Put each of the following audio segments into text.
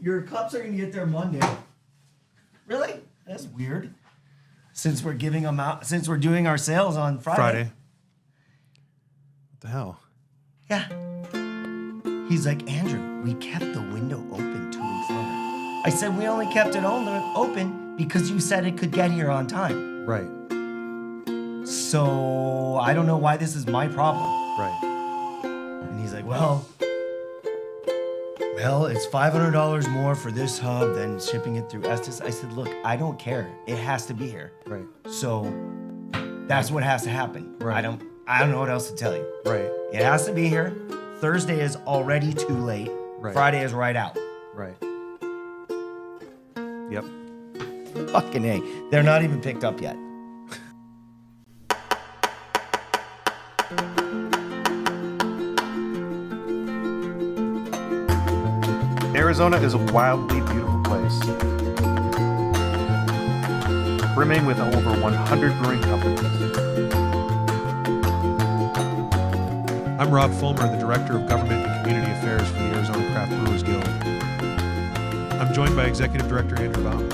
Your cups are gonna get there Monday. Really? That's weird. Since we're giving them out, since we're doing our sales on Friday. What the hell? Yeah. He's like, Andrew, we kept the window open 2 weeks longer. I said we only kept it open because you said it could get here on time. Right. So I don't know why this is my problem. Right. And he's like, well, it's $500 more for this hub than shipping it through Estes. I said, look, I don't care. It has to be here. Right. So that's what has to happen. Right. I don't know what else to tell you. Right. It has to be here. Thursday is already too late. Right. Friday is right out. Right. Yep. Fucking A. They're not even picked up yet. Arizona is a wildly beautiful place, brimming with over 100 brewing companies. I'm Rob Fulmer, the Director of Government and Community Affairs for the Arizona Craft Brewers Guild. I'm joined by Executive Director Andrew Baum.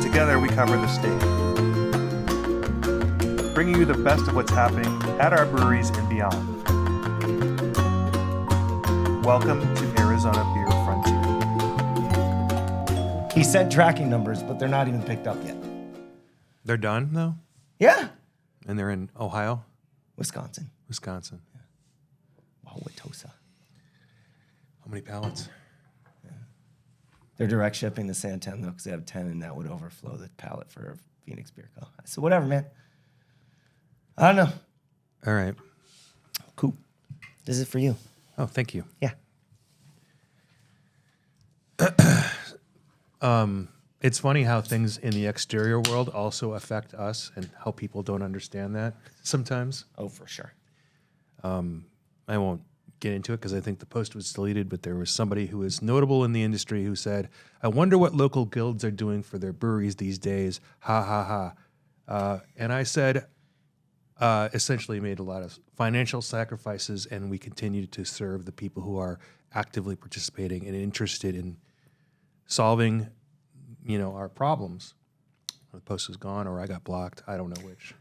Together we cover the state, bringing you the best of what's happening at our breweries and beyond. Welcome to Arizona Beer Frontier. He said tracking numbers, but they're not even picked up yet. They're done, though? Yeah. And they're in Ohio? Wisconsin. Wisconsin. Wauwatosa. How many pallets? They're direct shipping to Santan, though, because they have 10, and that would overflow the pallet for Phoenix Beer Co. I said, whatever, man. I don't know. All right. Cool. This is for you. Oh, thank you. Yeah. It's funny how things in the exterior world also affect us and how people don't understand that sometimes. Oh, for sure. I won't get into it because I think the post was deleted, but there was somebody who was notable in the industry who said, I wonder what local guilds are doing for their breweries these days. Ha, ha, ha. And I said, essentially made a lot of financial sacrifices, and we continue to serve the people who are actively participating and interested in solving, our problems. The post is gone, or I got blocked. I don't know which.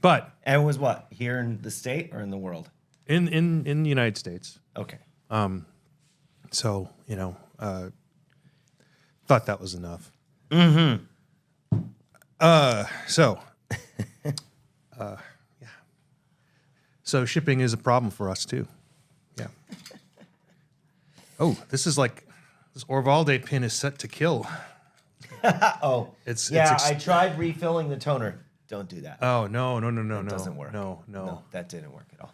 But And it was what? Here in the state or in the world? in the United States. Okay. So, thought that was enough. Mm-hmm. Yeah. So shipping is a problem for us too. Yeah. Oh, this Orvalde pin is set to kill. Oh. It's I tried refilling the toner. Don't do that. Oh, no. It doesn't work. No. That didn't work at all.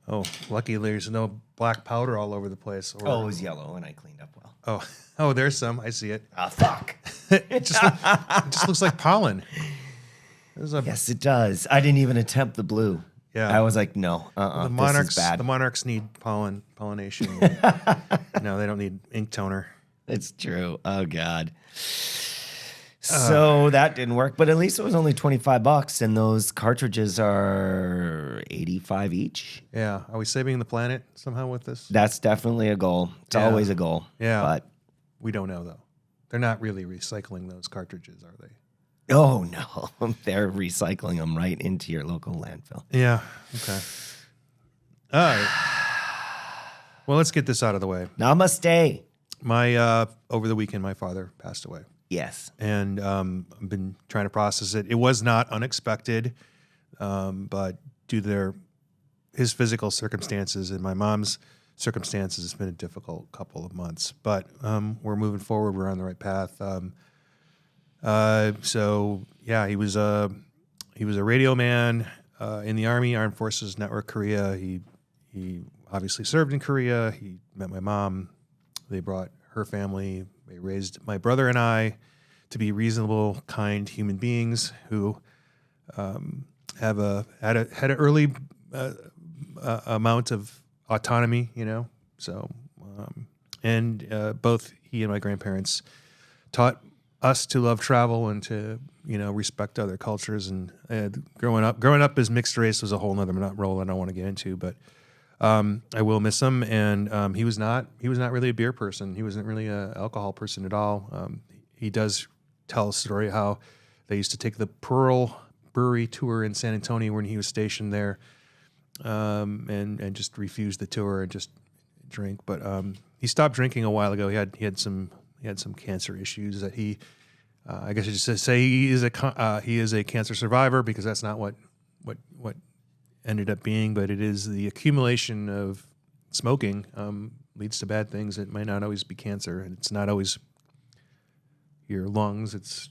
Oh, lucky there's no black powder all over the place. Oh, it was yellow, and I cleaned up well. Oh, there's some. I see it. Ah, fuck. It just looks like pollen. Yes, it does. I didn't even attempt the blue. Yeah. I was like, no, The this is bad. The monarchs need pollination. No, they don't need ink toner. It's true. Oh, God. So that didn't work, but at least it was only $25, and those cartridges are $85 each. Yeah. Are we saving the planet somehow with this? That's definitely a goal. It's Yeah. always a goal. Yeah. But We don't know, though. They're not really recycling those cartridges, are they? oh no, they're recycling them right into your local landfill. Yeah. Okay. All right. Well, let's get this out of the way. Namaste. Over the weekend, my father passed away. Yes. And I've been trying to process it. It was not unexpected, but due to his physical circumstances and my mom's circumstances, it's been a difficult couple of months. But we're moving forward. We're on the right path. So yeah, he was a radio man in the Army, Armed Forces Network Korea. He obviously served in Korea. He met my mom. They brought her family. They raised my brother and I to be reasonable, kind human beings who had an early amount of autonomy, So, and both he and my grandparents taught us to love travel and to respect other cultures. And growing up as mixed race was a whole nother role I don't want to get into, but I will miss him, and he was not really a beer person. He wasn't really an alcohol person at all. He does tell a story how they used to take the Pearl Brewery tour in San Antonio when he was stationed there, and just refused the tour and just drink. But he stopped drinking a while ago. He had some cancer issues that he. I guess I just say he is a cancer survivor, because that's not what ended up being, but it is the accumulation of smoking leads to bad things. It might not always be cancer, and it's not always your lungs. It's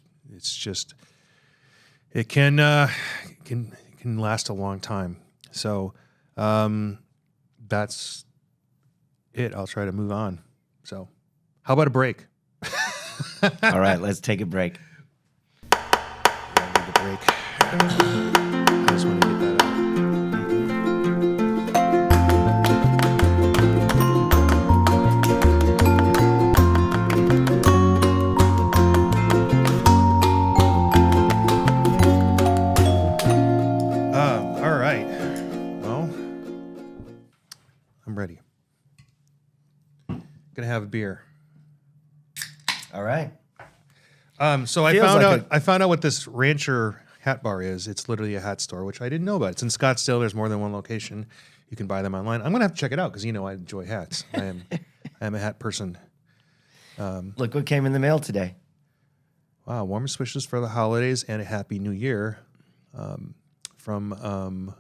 just it can last a long time. So that's it. I'll try to move on. So how about a break? All right, let's take a break. I need a break. I just want to get that out. All right. Well, I'm ready. Gonna have a beer. All right. So I Feels found like out I found out what this Rancher hat bar is. It's literally a hat store, which I didn't know about. It's in Scottsdale. There's more than one location. You can buy them online. I'm gonna have to check it out, because I enjoy hats. I am a hat person. Look what came in the mail today. Wow, warmest wishes for the holidays and a happy new year. From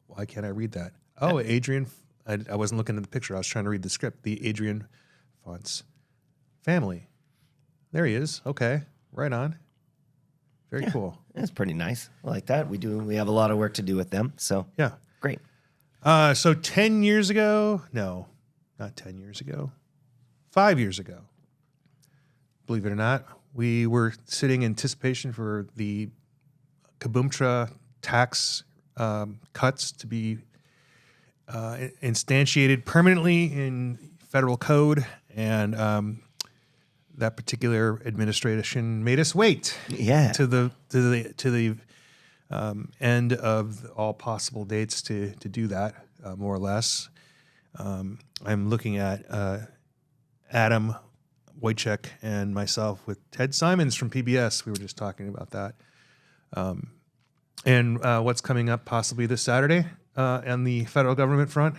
why can't I read that? Oh, Adrian. I wasn't looking at the picture. I was trying to read the script. The Adrian Fonts family. There he is. Okay, right on. Very cool. That's pretty nice. I like that. We have a lot of work to do with them. So Yeah. great. So 10 years ago, no, not 10 years ago, 5 years ago, believe it or not, we were sitting in anticipation for the Kaboomtra tax cuts to be instantiated permanently in federal code, and that particular administration made us wait Yeah. to the end of all possible dates to do that, more or less. I'm looking at Adam Wojcik and myself with Ted Simons from PBS. We were just talking about that. And what's coming up possibly this Saturday on the federal government front?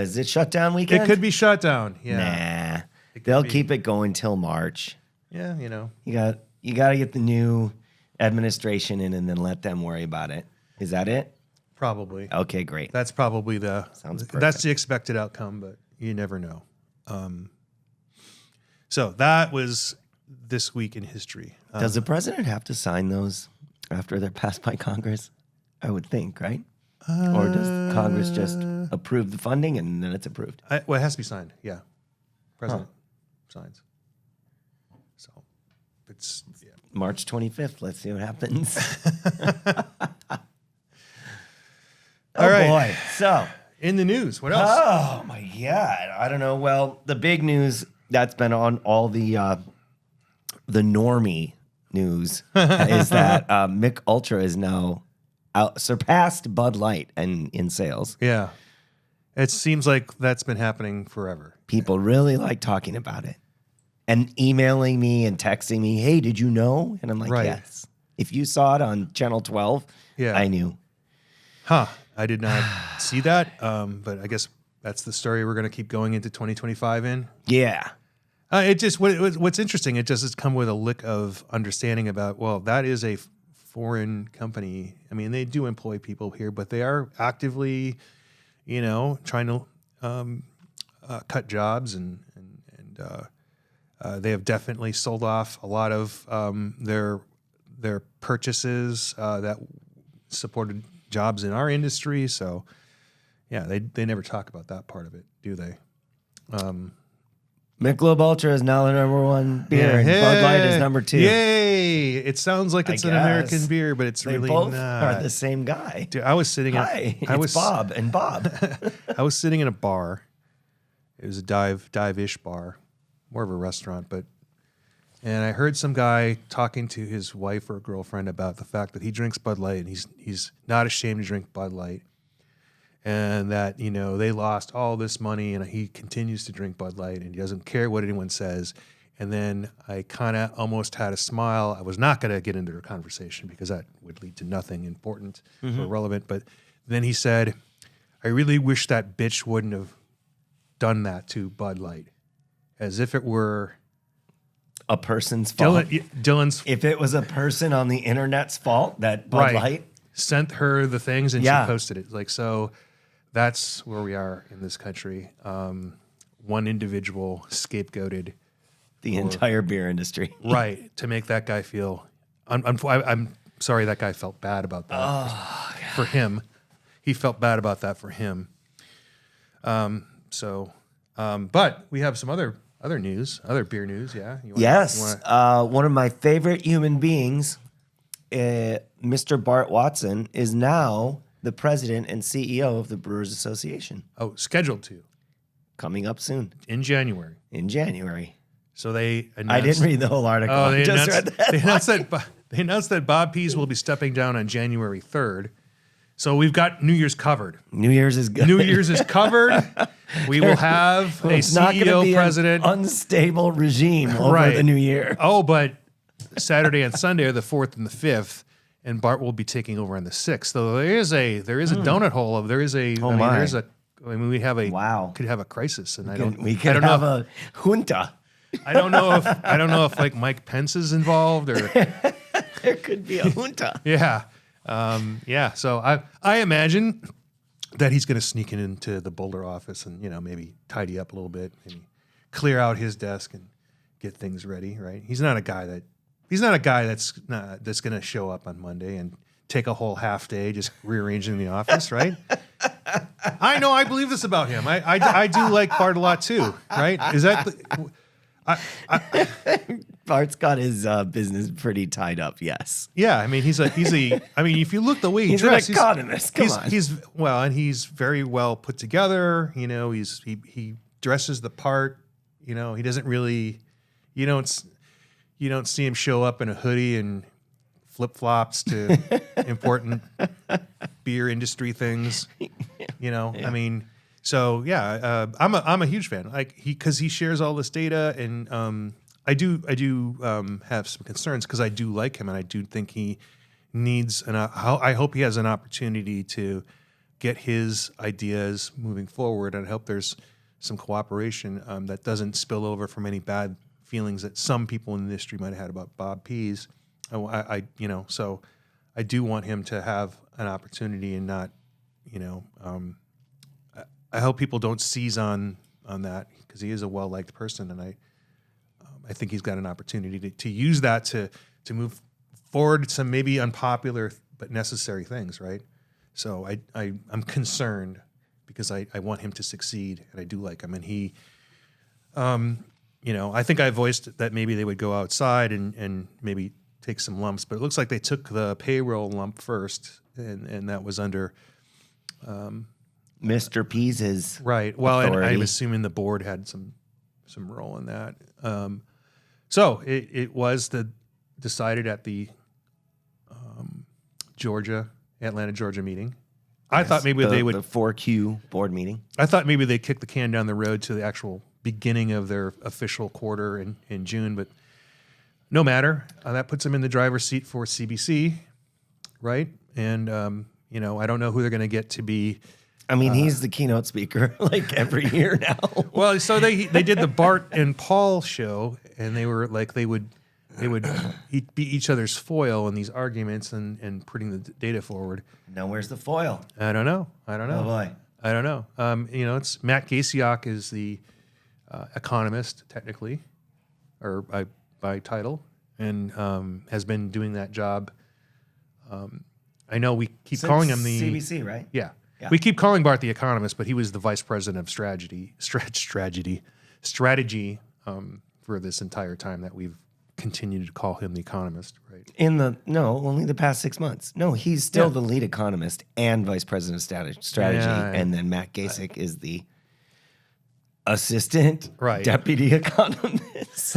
Is it shutdown weekend? It could be shut down. Yeah. Nah. They'll keep it going till March. Yeah, You got to get the new administration in and then let them worry about it. Is that it? probably. Okay, great. That's probably Sounds perfect. that's the expected outcome, but you never know. So that was this week in history. Does the president have to sign those after they're passed by Congress? I would think, right? Or does Congress just approve the funding and then it's approved? Well, it has to be signed. Yeah, president signs. So it's March 25th. Let's see what happens. All right. Boy. So, In the news, what else? oh my God. I don't know. Well, the big news that's been on all the normie news is that Mick Ultra is now surpassed Bud Light in sales. Yeah, it seems like that's been happening forever. People really like talking about it and emailing me and texting me, hey, did you know? And I'm like, Right. yes. If you saw it on Channel 12, Yeah. I knew. Huh? I did not see that, but I guess that's the story we're going to keep going into 2025 in. Yeah. It just what's interesting. It just has come with a lick of understanding about. Well, that is a foreign company. I mean, they do employ people here, but they are actively, trying to cut jobs, and they have definitely sold off a lot of their purchases that supported jobs in our industry. So, yeah, they never talk about that part of it, do they? Michelob Ultra is now the number one beer, and Bud Light is number two. Yay! It sounds like it's an American guess. beer, but it's They really both not. are the same guy. Dude, I was sitting. Hi, I it's was Bob and Bob. I was sitting in a bar. It was a dive-ish bar, more of a restaurant, and I heard some guy talking to his wife or girlfriend about the fact that he drinks Bud Light, and he's not ashamed to drink Bud Light. and that, you know, they lost all this money and he continues to drink Bud Light and he doesn't care what anyone says. And then I kind of almost had a smile. I was not going to get into a conversation because that would lead to nothing important or relevant. But then he said, I really wish that bitch wouldn't have done that to Bud Light, as if it were A person's fault. Dylan's If it was a person on the internet's fault, that Bud Light. sent her the things and Yeah. she posted it. Like, so that's where we are in this country. One individual scapegoated, The entire beer industry. right, to make that guy feel. I'm sorry that guy felt bad about that for him. He felt bad about that for him. But we have some other news, other beer news. Yeah. You wanna- Yes. you wanna- One of my favorite human beings, Mr. Bart Watson, is now the president and CEO of the Brewers Association. scheduled to Coming up soon in January. in January. So they announced. I didn't read the whole article. Oh, I just read that. they announced that Bob Pease will be stepping down on January 3rd. So we've got New Year's covered. New Year's is good. New Year's is covered. We will have a It's not going to CEO be president. an unstable regime over Right. the new year. Oh, but Saturday and Sunday are the 4th and the 5th, and Bart will be taking over on the 6th. So there is a donut hole of we have a Wow. could have a crisis, and I We don't could know have if- a junta. I don't know if like Mike Pence is involved or There could be a junta. yeah. So I imagine that he's going to sneak into the Boulder office and, you know, maybe tidy up a little bit, maybe clear out his desk and get things ready. Right? He's not a guy that's going to show up on Monday and take a whole half day just rearranging the office. Right? I know. I believe this about him. I do like Bart a lot too. Right? Is that? Bart's got his business pretty tied up. Yes. Yeah, I mean he's a. I mean, if you look the way he He's an dresses, economist. Come on. He's well, and he's very well put together. You know, he dresses the part. You know, he doesn't really. You don't see him show up in a hoodie and flip flops to important beer industry things. You know, I mean, so yeah, I'm a huge fan. Like because he shares all this data and. I do have some concerns because I do like him and I do think he needs I hope he has an opportunity to get his ideas moving forward, and I hope there's some cooperation that doesn't spill over from any bad feelings that some people in the industry might have had about Bob Pease. So I do want him to have an opportunity and not, I hope people don't seize on that because he is a well-liked person, and I think he's got an opportunity to use that to move forward some maybe unpopular but necessary things, right? So I'm concerned because I want him to succeed, and I do like him. And he, I think I voiced that maybe they would go outside and maybe take some lumps, but it looks like they took the payroll lump first, and that was under Mr. Pease's right. Well, and authority. I'm assuming the board had some role in that. So it was decided at the Atlanta, Georgia meeting. I thought maybe they would. The 4Q board meeting. I thought maybe they'd kick the can down the road to the actual beginning of their official quarter in June, but no matter. That puts them in the driver's seat for CBC, right? And I don't know who they're going to get to be. I mean, he's the keynote speaker like every year now. Well, so they did the Bart and Paul show, and they were like they would be each other's foil in these arguments and putting the data forward. Now, where's the foil? I don't know. Oh, boy. I don't know. It's Matt Gasiak is the economist technically, or by title, and has been doing that job. I know we keep calling him the CBC, right? Yeah. Yeah. We keep calling Bart the economist, but he was the vice president of strategy for this entire time that we've continued to call him the economist, right? Only the past 6 months. No, he's still the lead economist and vice president of strategy. Yeah. And then Matt Gasick is the assistant deputy economist.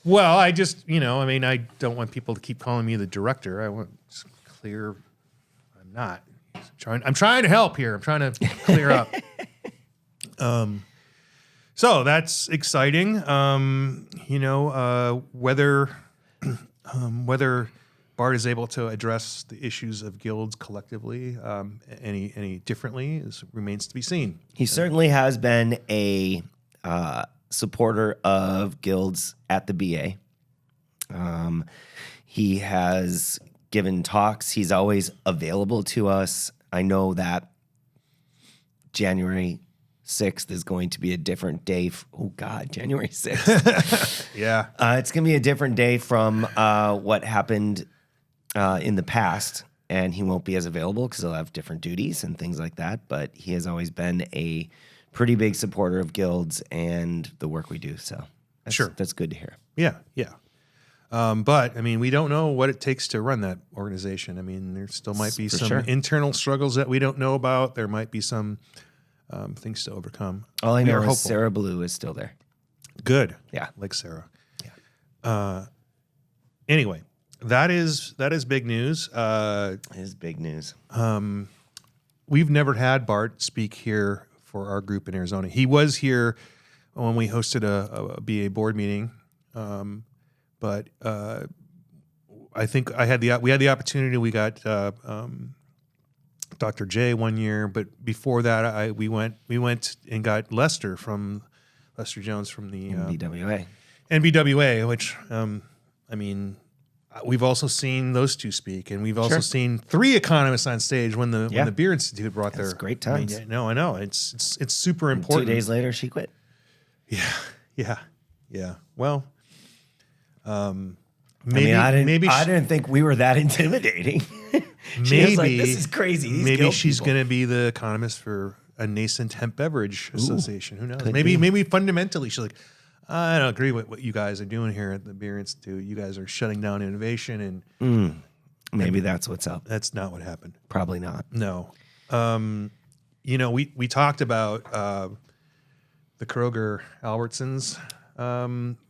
Well, I just, I don't want people to keep calling me the director. I want it's clear I'm not, I'm trying to help here. I'm trying to clear up. So that's exciting. Whether BART is able to address the issues of guilds collectively any differently remains to be seen. He certainly has been a supporter of guilds at the BA. He has given talks. He's always available to us. I know that January 6th is going to be a different day. January 6th. Yeah. It's going to be a different day from what happened in the past, and he won't be as available because he'll have different duties and things like that. But he has always been a pretty big supporter of guilds and the work we do. So that's good to hear. Yeah. But I mean, we don't know what it takes to run that organization. I mean, there still might be some internal struggles that we don't know about. There might be some things to overcome. All I know is Sarah Blue is still there. Good. Yeah. Like Sarah. Yeah. Anyway, that is big news. It is big news. We've never had Bart speak here for our group in Arizona. He was here when we hosted a BA board meeting. But I think we had the opportunity. We got Dr. J one year, but before that, we went and got Lester Jones from the NBWA, which I mean, we've also seen those two speak, and we've also seen three economists on stage when the Beer Institute brought their great times. I know it's super important. 2 days later, she quit. Yeah. Well. Maybe I didn't think we were that intimidating. She was like, this is crazy. Maybe she's going to be the economist for a nascent hemp beverage association. Who knows? Maybe fundamentally she's like, I don't agree with what you guys are doing here at the Beer Institute. You guys are shutting down innovation, and maybe that's what's up. That's not what happened. Probably not. No. We talked about the Kroger Albertsons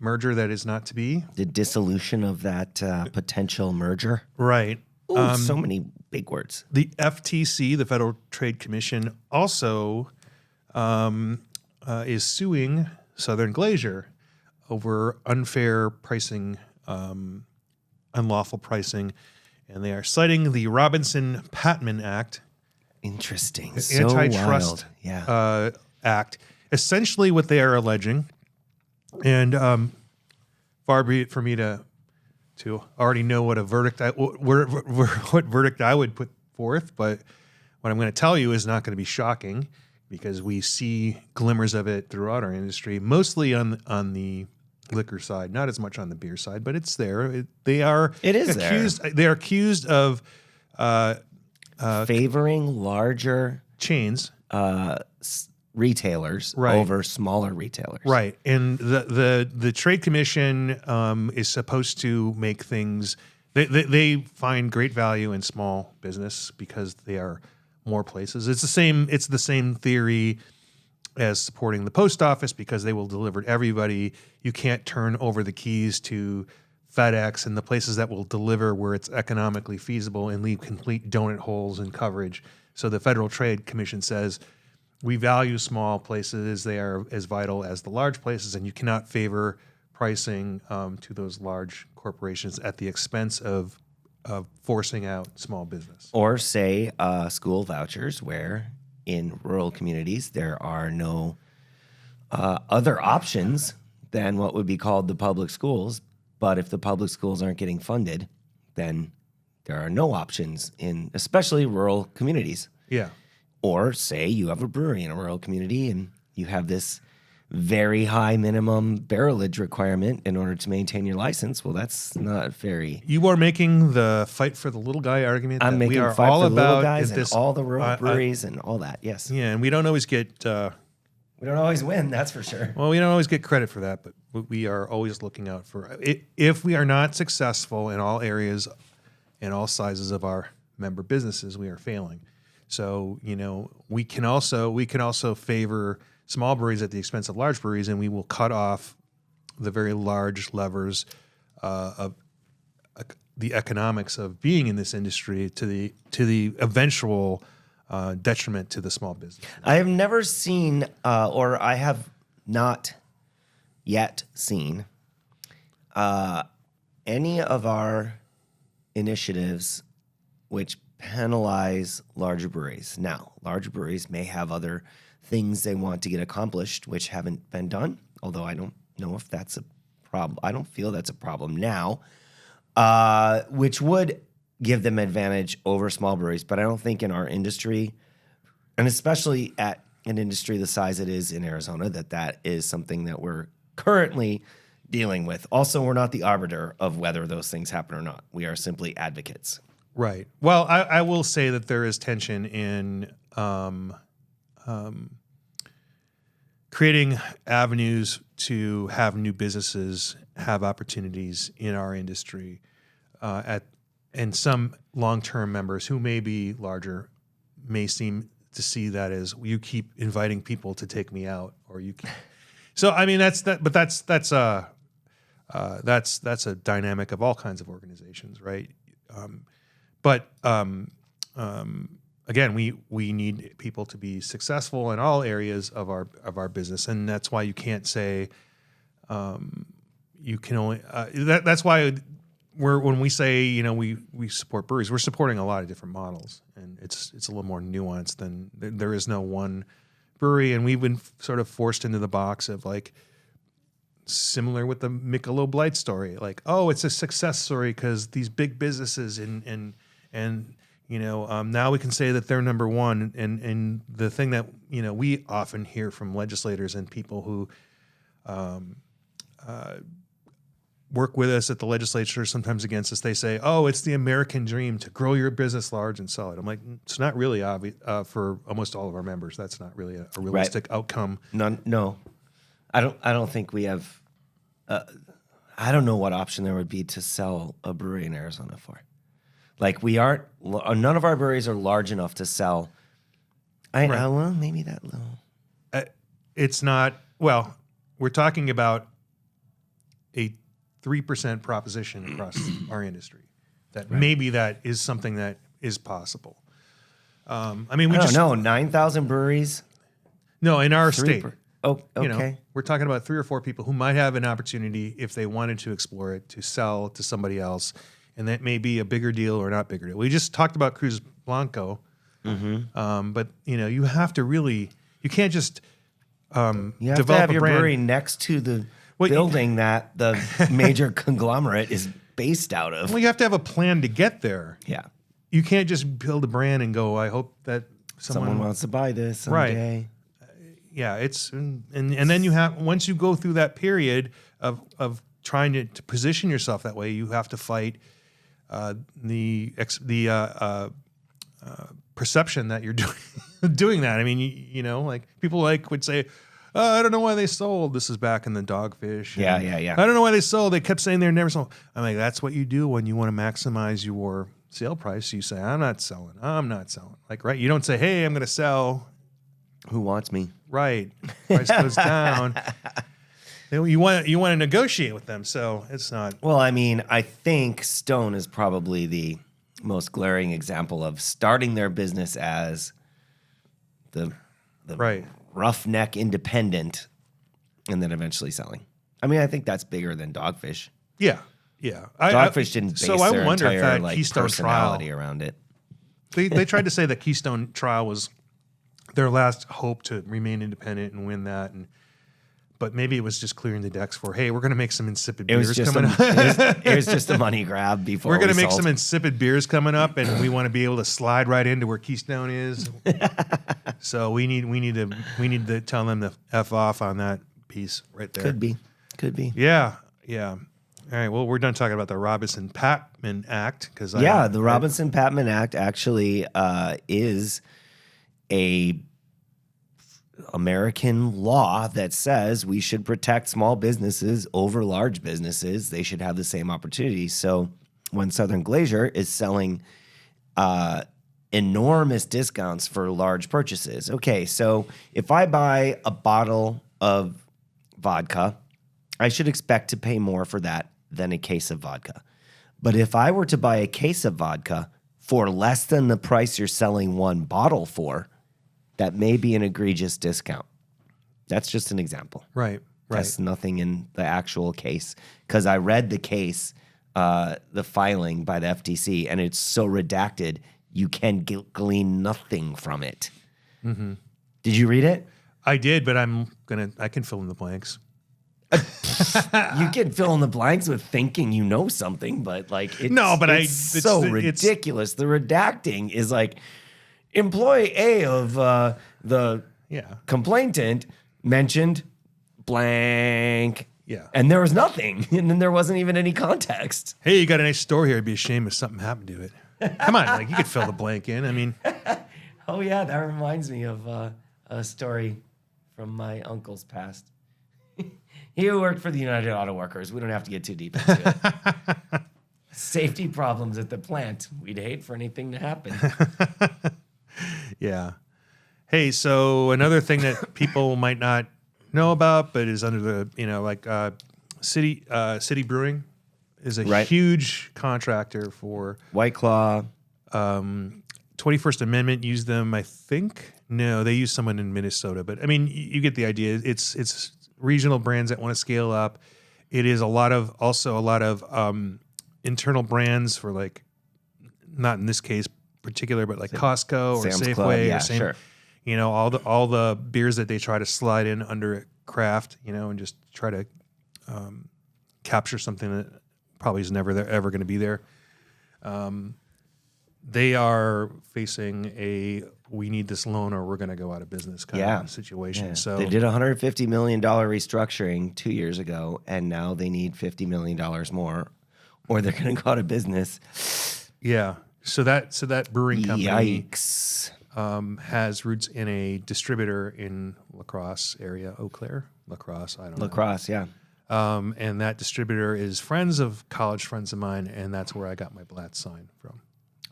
merger that is not to be. The dissolution of that potential merger. Right. Ooh, so many big words. The FTC, the Federal Trade Commission, also is suing Southern Glacier over unfair pricing, unlawful pricing, and they are citing the Robinson-Patman Act. Interesting. The so Antitrust Act. Essentially what they are alleging, and far be it for me to already know what verdict I would put forth, but what I'm going to tell you is not going to be shocking because we see glimmers of it throughout our industry, mostly on the liquor side, not as much on the beer side, but it's there. They are accused of favoring larger chains, retailers over smaller retailers. Right. And the Trade Commission is supposed to make things, they find great value in small business because they are more places. It's the same theory as supporting the post office because they will deliver to everybody. You can't turn over the keys to FedEx and the places that will deliver where it's economically feasible and leave complete donut holes in coverage. So the Federal Trade Commission says, we value small places. They are as vital as the large places, and you cannot favor pricing to those large corporations at the expense of forcing out small business. Or say school vouchers, where in rural communities there are no other options than what would be called the public schools. But if the public schools aren't getting funded, then there are no options in especially rural communities. Yeah. Or say you have a brewery in a rural community and you have this very high minimum barrelage requirement in order to maintain your license. Well, that's not very... You are making the fight for the little guy argument. I'm making we are fight all for the about little guys and this, all the rural breweries and all that, yes. Yeah, and we don't always get... we don't always win, that's for sure. Well, we don't always get credit for that, but we are always looking out for... If we are not successful in all areas and all sizes of our member businesses, we are failing. So, we can also favor small breweries at the expense of large breweries, and we will cut off the very large levers the economics of being in this industry to the eventual detriment to the small business. I have never seen, or I have not yet seen, any of our initiatives which penalize larger breweries. Now, larger breweries may have other things they want to get accomplished which haven't been done, although I don't know if that's a problem. I don't feel that's a problem now, which would give them advantage over small breweries. But I don't think in our industry, and especially at an industry the size it is in Arizona, that is something that we're currently dealing with. Also, we're not the arbiter of whether those things happen or not. We are simply advocates. Right. Well, I will say that there is tension in creating avenues to have new businesses have opportunities in our industry, and some long-term members who may be larger may seem to see that as you keep inviting people to take me out, or you keep. So I mean that's a dynamic of all kinds of organizations, right? Again, we need people to be successful in all areas of our business, and that's why you can't say you can only. That's why when we say we support breweries, we're supporting a lot of different models, and it's a little more nuanced than there is no one brewery, and we've been sort of forced into the box of like. Similar with the Michelob Light story, like, oh, it's a success story because these big businesses and now we can say that they're number one. And the thing that we often hear from legislators and people who work with us at the legislature, sometimes against us, they say, oh, it's the American dream to grow your business large and sell it. I'm like, it's not really obvious for almost all of our members. That's not really a realistic outcome. No. I don't think we have. I don't know what option there would be to sell a brewery in Arizona for. Like none of our breweries are large enough to sell. Well, maybe that little. It's not. Well, we're talking about a 3% proposition across our industry. That maybe that is something that is possible. I mean, we I just don't know. 9,000 breweries. No, in our state. Oh, okay. We're talking about 3 or 4 people who might have an opportunity if they wanted to explore it to sell to somebody else, and that may be a bigger deal or not bigger deal. We just talked about Cruz Blanco, but you have to really, you can't just You have develop to have a your brand. brewery next to the building that the major conglomerate is based out of. Well, you have to have a plan to get there. Yeah. You can't just build a brand and go, I hope that Someone wants to buy this someday. Right. Yeah, it's and then you have, once you go through that period of trying to position yourself that way, you have to fight the perception that you're doing that. I mean, like people would say, oh, I don't know why they sold. This is back in the Dogfish. Yeah. I don't know why they sold. They kept saying they're never sold. I'm like, that's what you do when you want to maximize your sale price. You say, I'm not selling. Like, right? You don't say, hey, I'm going to sell. Who wants me? Right. Price goes down. You want to negotiate with them, so it's not. Well, I mean, I think Stone is probably the most glaring example of starting their business as the Right. roughneck independent and then eventually selling. I mean, I think that's bigger than Dogfish. Yeah. Dogfish didn't base their wonder if entire that Keystone personality trial, around it. They tried to say that Keystone trial was their last hope to remain independent and win that, but maybe it was just clearing the decks for, hey, we're going to make some insipid beers coming up. It was just a money grab before we're going to make sold. some insipid beers coming up, and we want to be able to slide right into where Keystone is. So we need to tell them to F off on that piece right there. Could be. Yeah. All right. Well, we're done talking about the Robinson-Patman Act because the Robinson-Patman Act actually is a American law that says we should protect small businesses over large businesses. They should have the same opportunities. So when Southern Glacier is selling enormous discounts for large purchases, okay, so if I buy a bottle of vodka, I should expect to pay more for that than a case of vodka. But if I were to buy a case of vodka for less than the price you're selling one bottle for, that may be an egregious discount. That's just an example. Right. That's nothing in the actual case. Because I read the case, the filing by the FTC, and it's so redacted, you can glean nothing from it. Mm-hmm. Did you read it? I did, but I can fill in the blanks. You can fill in the blanks with thinking you know something, but like it's so ridiculous. The redacting is like employee A of the complainant mentioned blank. Yeah. And there was nothing. And then there wasn't even any context. Hey, you got a nice store here. It'd be a shame if something happened to it. Come on, like you could fill the blank in. I mean, oh yeah, that reminds me of a story from my uncle's past. He worked for the United Auto Workers. We don't have to get too deep into it. Safety problems at the plant. We'd hate for anything to happen. Yeah. Hey, so another thing that people might not know about, but is under the City Brewing is a huge contractor for White Claw. 21st Amendment used them, I think. No, they use someone in Minnesota, but I mean, you get the idea. It's regional brands that want to scale up. It is also a lot of internal brands for like, not in this case particular, but like Costco or Sam's Safeway Club, yeah, or sure. all the beers that they try to slide in under craft, and just try to capture something that probably is never ever going to be there. They are facing we need this loan or we're going to go out of business kind of situation. Yeah. So they did a $150 million restructuring 2 years ago, and now they need $50 million more, or they're going to go out of business. Yeah. So that brewing company Yikes. Has roots in a distributor in La Crosse area, Eau Claire, La Crosse, I don't know. La Crosse, yeah. And that distributor is college friends of mine, and that's where I got my Blatz sign from.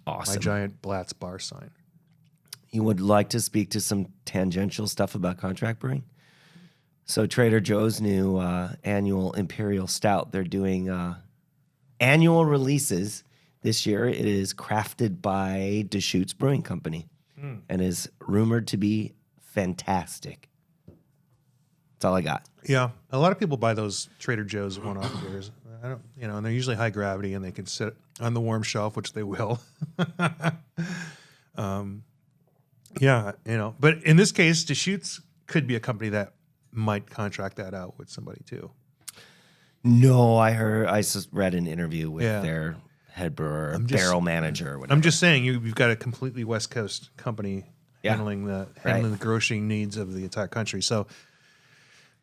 Awesome. My giant Blatz bar sign. You would like to speak to some tangential stuff about contract brewing? So Trader Joe's new annual Imperial Stout, they're doing annual releases. This year it is crafted by Deschutes Brewing Company and is rumored to be fantastic. That's all I got. Yeah, a lot of people buy those Trader Joe's one-off beers. I don't, and they're usually high gravity, and they can sit on the warm shelf, which they will. Yeah, but in this case, Deschutes could be a company that might contract that out with somebody too. No, I read an interview with their head brewer, barrel manager, or whatever. I'm just saying, you've got a completely West Coast company handling the grocery needs of the entire country. So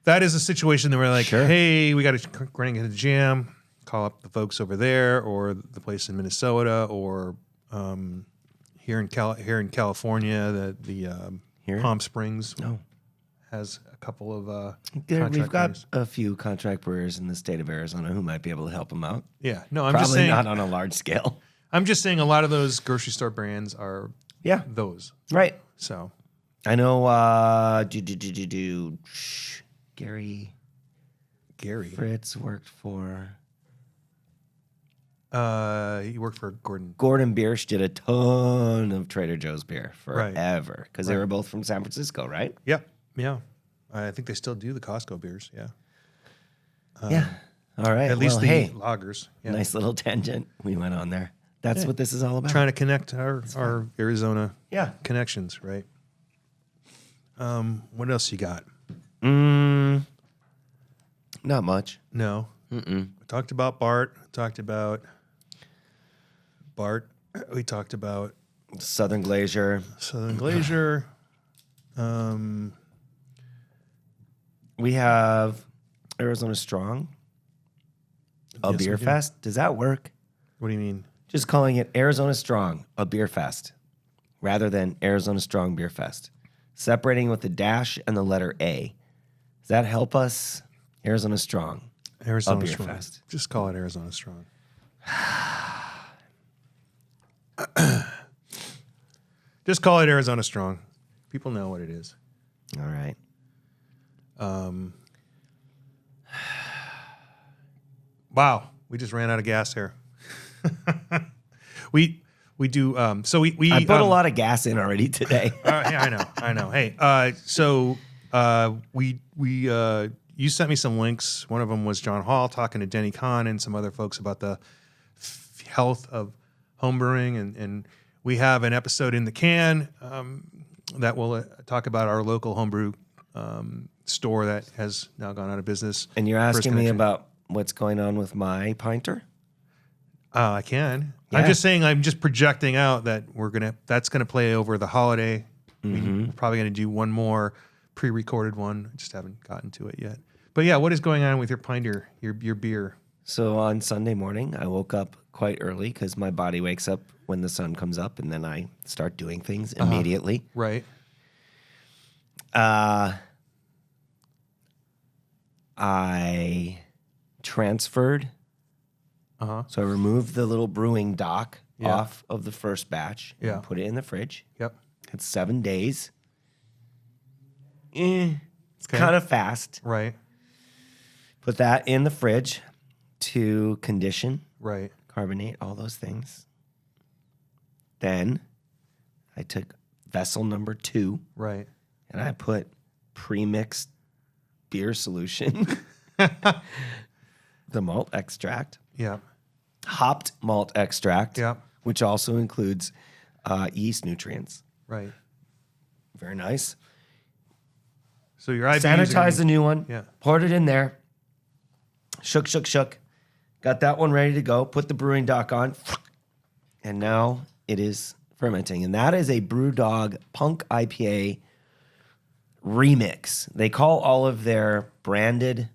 that is a situation that we're like, hey, we got to running into the jam. Call up the folks over there, or the place in Minnesota, or here in California, the Palm Springs has a couple of we've got brewers. a few contract brewers in the state of Arizona who might be able to help them out. Yeah, no, I'm Probably just saying, not on a large scale. I'm just saying a lot of those grocery store brands are those. Right. So I know Gary Fritz worked for he worked for Gordon. Gordon Biersch did a ton of Trader Joe's beer forever because they were both from San Francisco, right? Yep. Yeah. I think they still do the Costco beers. Yeah. Yeah. All right. At least the hey, lagers. Yeah. nice little tangent we went on there. That's what this is all about. Trying to connect our Arizona connections, right? What else you got? Not much. No. We talked about Bart. We talked about Southern Glacier. We have Arizona Strong, a Yes, beer we do. fest. Does that work? What do you mean? Just calling it Arizona Strong, a beer fest, rather than Arizona Strong Beer Fest. Separating with the dash and the letter A. Does that help us? Arizona Strong. Arizona beer Strong. fest. Just call it Arizona Strong. Just call it Arizona Strong. People know what it is. All right. Wow, we just ran out of gas here. We do. So we I put a lot of gas in already today. yeah, I know. Hey, so we you sent me some links. One of them was John Hall talking to Denny Kahn and some other folks about the health of homebrewing, and we have an episode in the can that will talk about our local homebrew store that has now gone out of business. And you're First asking me Connection. about what's going on with my pinter? I can. Yeah. I'm just saying. I'm just projecting out that that's gonna play over the holiday. Mm-hmm. We're probably gonna do one more pre-recorded one. I just haven't gotten to it yet. But yeah, what is going on with your pinter, your beer? So on Sunday morning, I woke up quite early because my body wakes up when the sun comes up, and then I start doing things immediately. Right. I transferred. So I removed the little brewing dock off of the first batch Yeah. and put it in the fridge. Yep. It's 7 days. It's Okay. kind of fast. Right. Put that in the fridge to condition, Right. carbonate, all those things. Then I took vessel number 2 Right. and I put pre-mixed beer solution, the malt extract, Yeah. hopped malt extract, Yeah. which also includes yeast nutrients. Right. Very nice. So your IBUs Sanitized the new one. Yeah. Poured it in there. Shook. Got that one ready to go. Put the brewing dock on. And now it is fermenting. And that is a Brewdog Punk IPA remix. They call all of their branded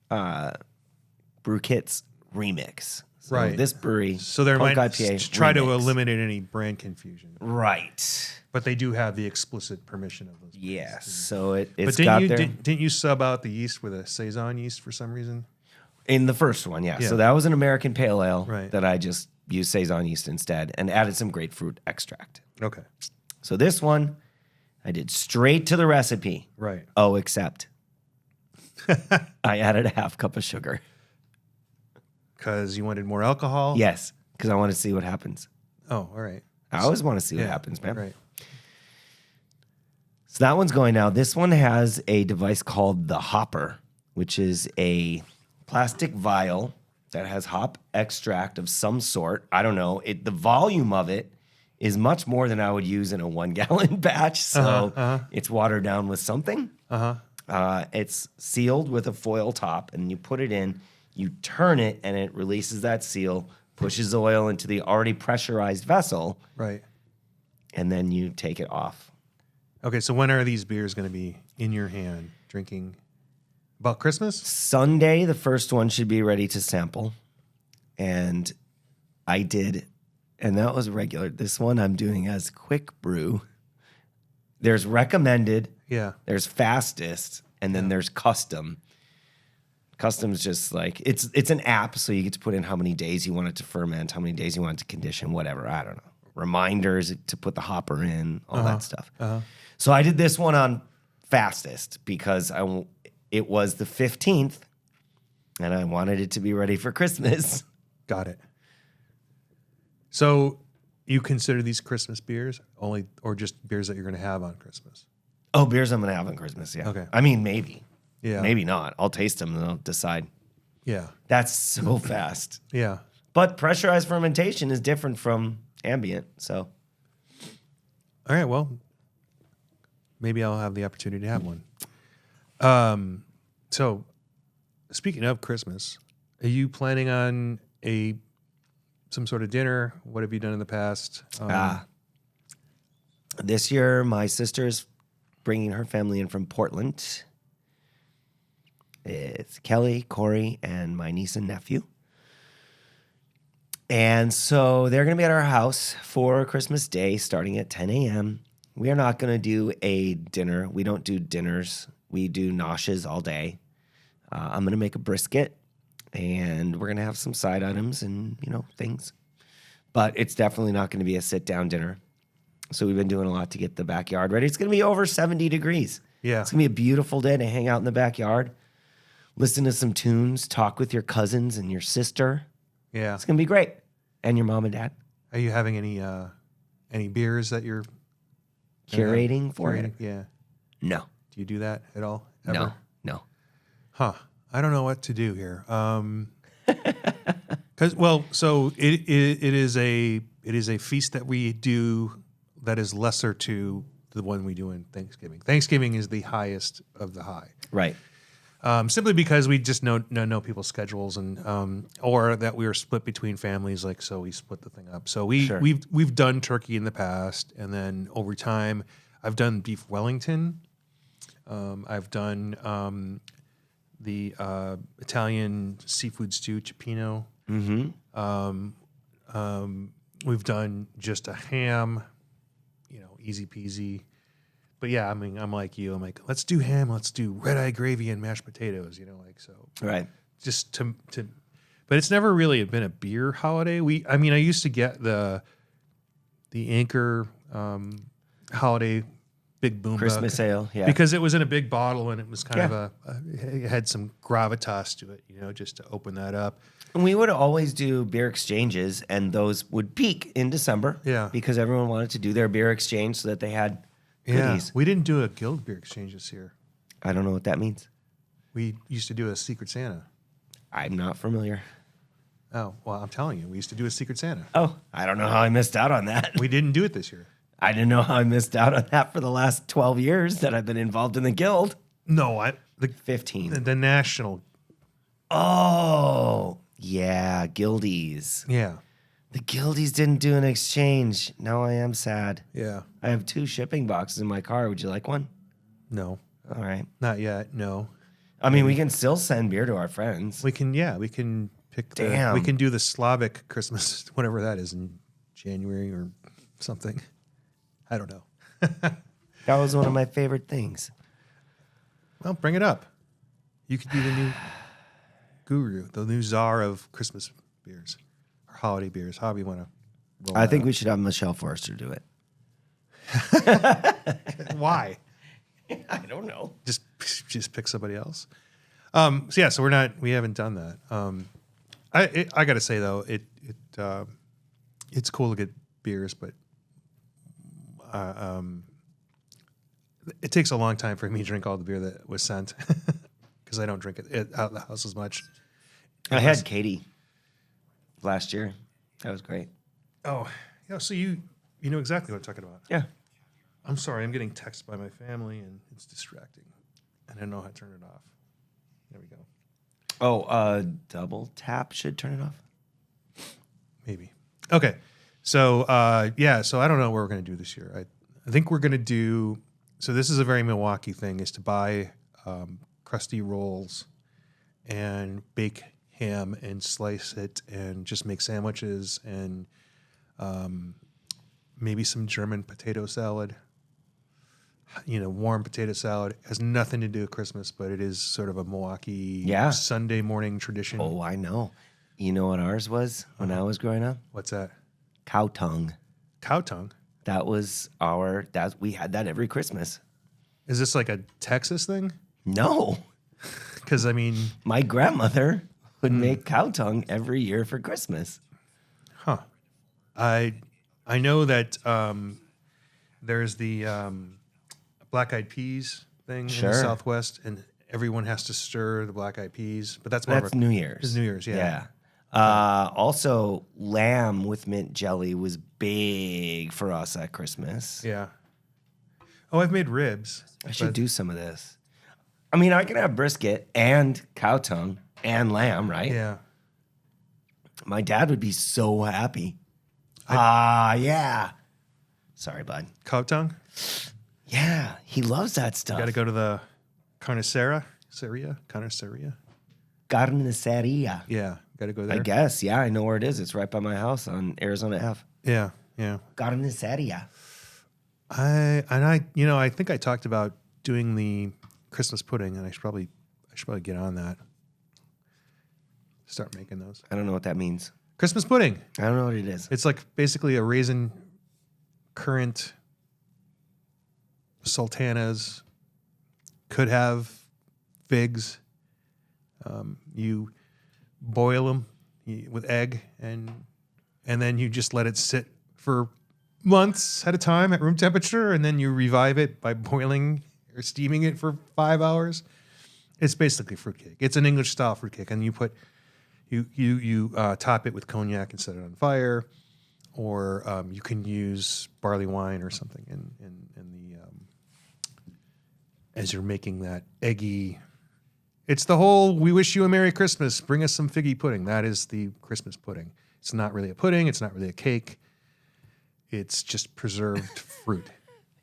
brew kits remix. So Right. this brewery, So there Punk might IPA try to remix. eliminate any brand confusion, Right. but they do have the explicit permission of those. Yes. So it's But got didn't you their... didn't you sub out the yeast with a saison yeast for some reason? In the first one, yeah. Yeah. So that was an American pale ale Right. that I just used Saison yeast instead and added some grapefruit extract. Okay. So this one, I did straight to the recipe. Right. Oh, except I added a half cup of sugar. Because you wanted more alcohol. Yes, because I want to see what happens. Oh, all right. I always want to see what Yeah, happens, man. Right. So that one's going now. This one has a device called the hopper, which is a plastic vial that has hop extract of some sort. I don't know. The volume of it is much more than I would use in a 1 gallon batch. So it's watered down with something. It's sealed with a foil top, and you put it in, you turn it, and it releases that seal, pushes oil into the already pressurized vessel, Right. and then you take it off. Okay. So when are these beers going to be in your hand drinking? About Christmas? Sunday, the first one should be ready to sample. And I did, and that was regular. This one I'm doing as quick brew. There's recommended, Yeah. there's fastest, and then there's custom. Custom's just like, it's an app, so you get to put in how many days you want it to ferment, how many days you want it to condition, whatever. I don't know. Reminders to put the hopper in, all that stuff. So I did this one on fastest because it was the 15th, and I wanted it to be ready for Christmas. Got it. So you consider these Christmas beers only, or just beers that you're going to have on Christmas? Oh, beers I'm going to have on Christmas, yeah. Okay. I mean, maybe. Yeah. Maybe not. I'll taste them and I'll decide. Yeah. That's so fast. Yeah. But pressurized fermentation is different from ambient, so. All right. Well, maybe I'll have the opportunity to have one. So speaking of Christmas, are you planning on some sort of dinner? What have you done in the past? This year, my sister's bringing her family in from Portland. It's Kelly, Corey, and my niece and nephew. And so they're going to be at our house for Christmas Day starting at 10 a.m. We are not going to do a dinner. We don't do dinners. We do noshes all day. I'm going to make a brisket, and we're going to have some side items and, things. But it's definitely not going to be a sit-down dinner. So we've been doing a lot to get the backyard ready. It's going to be over 70 degrees. Yeah. It's going to be a beautiful day to hang out in the backyard, listen to some tunes, talk with your cousins and your sister. Yeah. It's gonna be great. And your mom and dad Are you having any beers that you're curating for it? Yeah. No, Do you do that at all? Ever? no. Huh. I don't know what to do here. So it is a feast that we do that is lesser to the one we do in Thanksgiving. Thanksgiving is the highest of the high. Right. Simply because we just know people's schedules and or that we were split between families, like so we split the thing up. So we've done turkey in the past, and then over time I've done beef Wellington. I've done the Italian seafood stew cioppino. We've done just a ham, easy peasy. But yeah, I mean, I'm like you. I'm like, let's do ham. Let's do red eye gravy and mashed potatoes. So. Right. Just to, but it's never really been a beer holiday. I used to get the Anchor holiday big boom Christmas bug, ale. Yeah. because it was in a big bottle and it was kind of it had some gravitas to it, just to open that up. And we would always do beer exchanges, and those would peak in December. Yeah. Because everyone wanted to do their beer exchange so that they had goodies. We didn't do a guild beer exchange this year. I don't know what that means. We used to do a Secret Santa. I'm not familiar. Oh, well, I'm telling you, we used to do a Secret Santa. Oh, I don't know how I missed out on that. We didn't do it this year. I didn't know how I missed out on that for the last 12 years that I've been involved in the guild. No, 15. the national. Oh, yeah, guildies. Yeah. The guildies didn't do an exchange. Now I am sad. Yeah. I have 2 shipping boxes in my car. Would you like one? No, All right. not yet. No. I mean, we can still send beer to our friends. We can pick Damn. we can do the Slavic Christmas, whatever that is, in January or something. I don't know. That was one of my favorite things. Well, bring it up. You could be the new guru, the new czar of Christmas beers or holiday beers, however you want to. I think we should have Michelle Forrester do it. Why? I don't know. Just pick somebody else. So we haven't done that. I got to say though, it's cool to get beers, but it takes a long time for me to drink all the beer that was sent because I don't drink it out of the house as much. I had Katie last year. That was great. Oh, yeah. So you know exactly what I'm talking about. Yeah. I'm sorry. I'm getting texted by my family and it's distracting. And I don't know how to turn it off. There we go. Oh, double tap should turn it off. Maybe. Okay. So, so I don't know what we're going to do this year. I think we're going to do, so this is a very Milwaukee thing, is to buy crusty rolls and bake ham and slice it and just make sandwiches and maybe some German potato salad. Warm potato salad. Has nothing to do with Christmas, but it is sort of a Milwaukee Sunday morning tradition. Oh, I know. You know what ours was when I was growing up? What's that? Cow tongue. Cow tongue? That was we had that every Christmas. Is this like a Texas thing? No. Because, My grandmother would make cow tongue every year for Christmas. Huh. I know that there's the black-eyed peas thing in the Southwest, and everyone has to stir the black-eyed peas. But that's New Year's. It's New Year's, yeah. Also, lamb with mint jelly was big for us at Christmas. Yeah. Oh, I've made ribs. I should do some of this. I mean, I can have brisket and cow tongue and lamb, right? Yeah. My dad would be so happy. Yeah. Sorry, bud. Cow tongue? Yeah, he loves that stuff. Got to go to the carniceria. Carniceria. Yeah, got to go there. I guess. Yeah, I know where it is. It's right by my house on Arizona Ave. Yeah. Carniceria. I think I talked about doing the Christmas pudding, and I should probably get on that. Start making those. I don't know what that means. Christmas pudding. I don't know what it is. It's like basically a raisin currant sultanas. Could have figs. You boil them. with egg, and then you just let it sit for months at a time at room temperature, and then you revive it by boiling or steaming it for 5 hours. It's basically fruitcake. It's an English style fruitcake, and you put you top it with cognac and set it on fire, or you can use barley wine or something in the as you're making that eggy. It's the whole "we wish you a Merry Christmas, bring us some figgy pudding." That is the Christmas pudding. It's not really a pudding. It's not really a cake. It's just preserved fruit.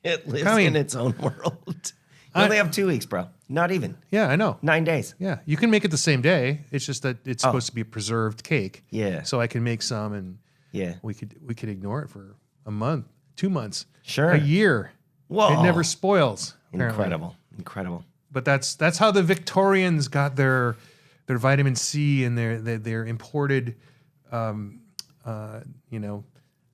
It lives in its own world. You only have 2 weeks, bro. Not even. Yeah, I know. 9 days. Yeah, you can make it the same day. It's just that it's supposed to be a preserved cake. Yeah. So I can make some, and Yeah. we could ignore it for a month, 2 months, Sure. a year. Whoa. It never spoils. Apparently. Incredible. But that's how the Victorians got their vitamin C and their imported,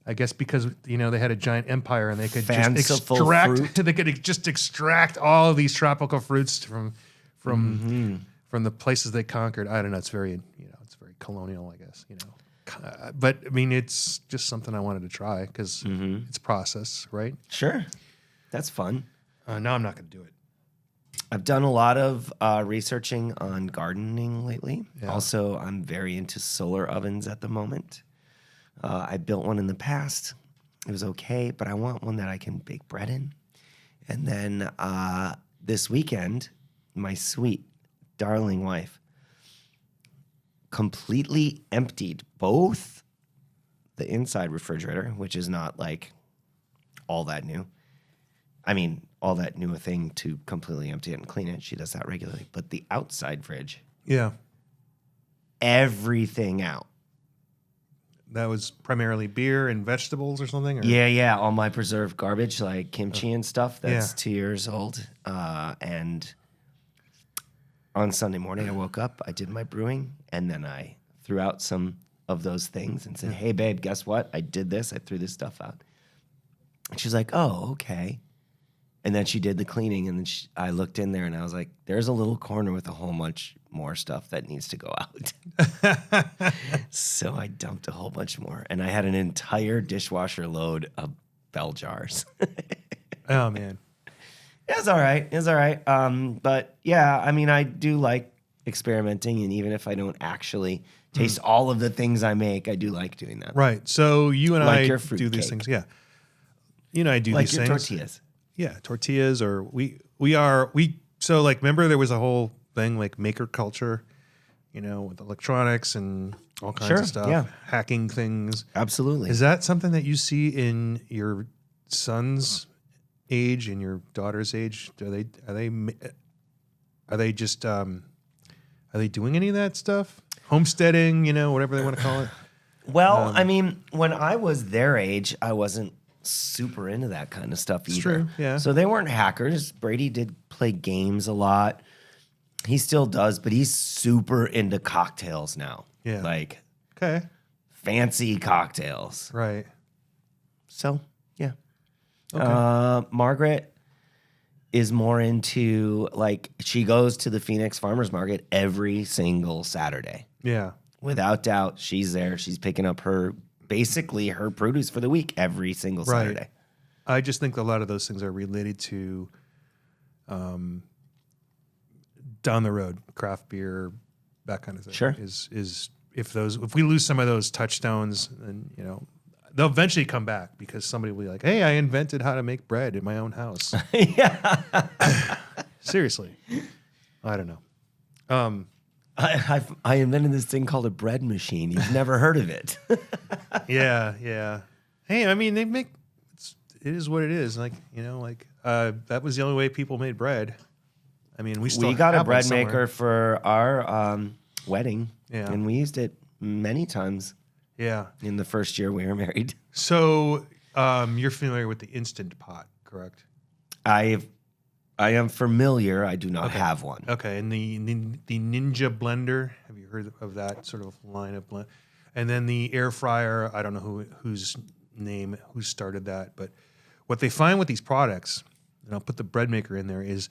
I guess because they had a giant empire and they could Fanciful just extract fruit. they could just extract all of these tropical fruits from the places they conquered. I don't know. It's very colonial, I guess. But I mean, it's just something I wanted to try because it's processed, right? Sure. That's fun. Now I'm not going to do it. I've done a lot of researching on gardening lately. Yeah. Also, I'm very into solar ovens at the moment. I built one in the past. It was okay, but I want one that I can bake bread in. And then this weekend, my sweet, darling wife completely emptied both the inside refrigerator, which is not like all that new. I mean, all that new a thing to completely empty it and clean it. She does that regularly. But the outside fridge, Yeah. everything out. That was primarily beer and vegetables or something? Or? Yeah. All my preserved garbage, like kimchi and stuff, that's Yeah. 2 years old. And on Sunday morning, I woke up, I did my brewing, and then I threw out some of those things and said, hey, babe, guess what? I did this. I threw this stuff out. And she's like, oh, okay. And then she did the cleaning, and then I looked in there, and I was like, there's a little corner with a whole bunch more stuff that needs to go out. So I dumped a whole bunch more, and I had an entire dishwasher load of bell jars. Oh, man. It's all right. But yeah, I mean, I do like experimenting, and even if I don't actually taste all of the things I make, I do like doing that. Right. So you and Like I your do fruit these cake. things. Yeah. You and I do Like these your things. tortillas. Yeah, tortillas, or so like, remember there was a whole thing like maker culture, with electronics and all kinds Sure, of stuff, yeah. hacking things. Absolutely. Is that something that you see in your son's age and your daughter's age? Are they doing any of that stuff? Homesteading, whatever they want to call it. Well, I mean, when I was their age, I wasn't super into that kind of stuff either. true, yeah. So they weren't hackers. Brady did play games a lot. He still does, but he's super into cocktails now. Yeah. Like Okay. fancy cocktails. Right. So, yeah. Okay. Margaret is more into, like, she goes to the Phoenix Farmers Market every single Saturday. Yeah. Without doubt, she's there. She's picking up basically her produce for the week every single Right. Saturday. I just think a lot of those things are related to down the road, craft beer, that kind of thing. Sure. Is if we lose some of those touchstones, then they'll eventually come back because somebody will be like, "Hey, I invented how to make bread in my own house." Yeah. Seriously, I don't know. I invented this thing called a bread machine. You've never heard of it. Yeah. Hey, I mean, it is what it is. Like, that was the only way people made bread. I mean, we got a have one bread somewhere. maker for our wedding, Yeah. and we used it many times Yeah. in the first year we were married. So, you're familiar with the Instant Pot, correct? I am familiar. I do not have one. Okay, and the Ninja Blender. Have you heard of that sort of line of blend? And then the air fryer. I don't know who started that, but what they find with these products, and I'll put the bread maker in there, is